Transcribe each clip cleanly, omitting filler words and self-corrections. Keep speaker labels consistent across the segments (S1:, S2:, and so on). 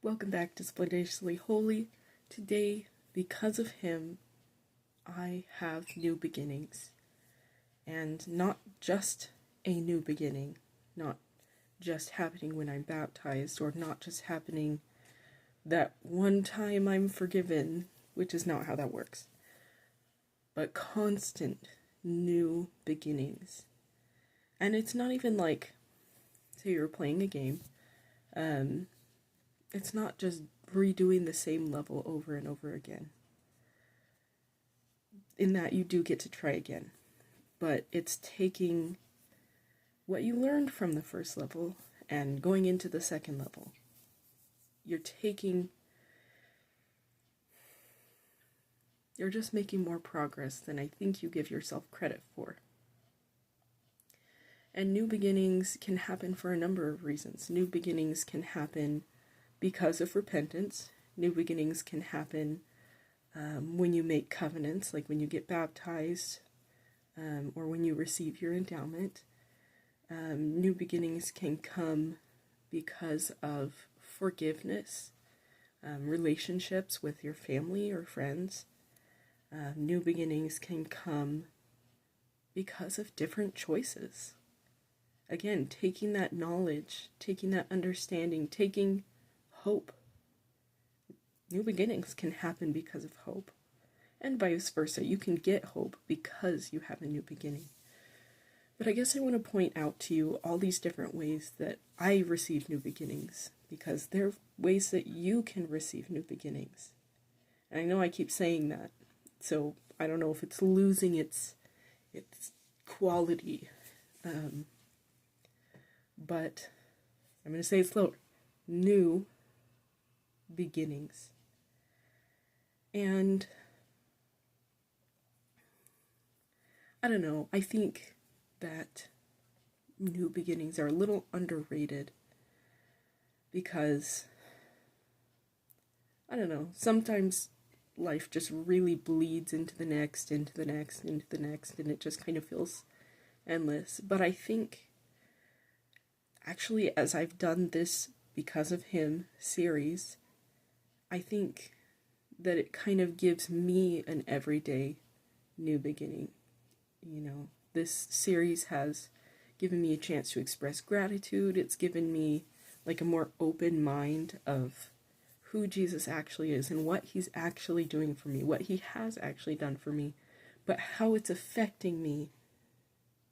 S1: Welcome back to Splendorously Holy. Today, because of him, I have new beginnings. And not just a new beginning, not just happening when I'm baptized, or not just happening that one time I'm forgiven, which is not how that works, but constant new beginnings. And it's not even like, say you're playing a game, it's not just redoing the same level over and over again. In that you do get to try again. But it's taking what you learned from the first level and going into the second level. You're just making more progress than I think you give yourself credit for. And new beginnings can happen for a number of reasons. New beginnings can happen because of repentance. New beginnings can happen when you make covenants, like when you get baptized, or when you receive your endowment. New beginnings can come because of forgiveness, relationships with your family or friends. New beginnings can come because of different choices. Again, taking that knowledge, taking that understanding, taking hope. New beginnings can happen because of hope. And vice versa. You can get hope because you have a new beginning. But I guess I want to point out to you all these different ways that I receive new beginnings, because there are ways that you can receive new beginnings. And I know I keep saying that, so I don't know if it's losing its quality. But I'm going to say it slower. New beginnings. And I don't know, I think that new beginnings are a little underrated because, I don't know, sometimes life just really bleeds into the next, and it just kind of feels endless. But I think, actually, as I've done this Because of Him series, I think that it kind of gives me an everyday new beginning. You know, this series has given me a chance to express gratitude. It's given me like a more open mind of who Jesus actually is and what he's actually doing for me, what he has actually done for me, but how it's affecting me,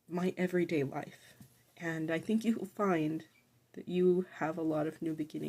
S1: my everyday life. And I think you'll find that you have a lot of new beginnings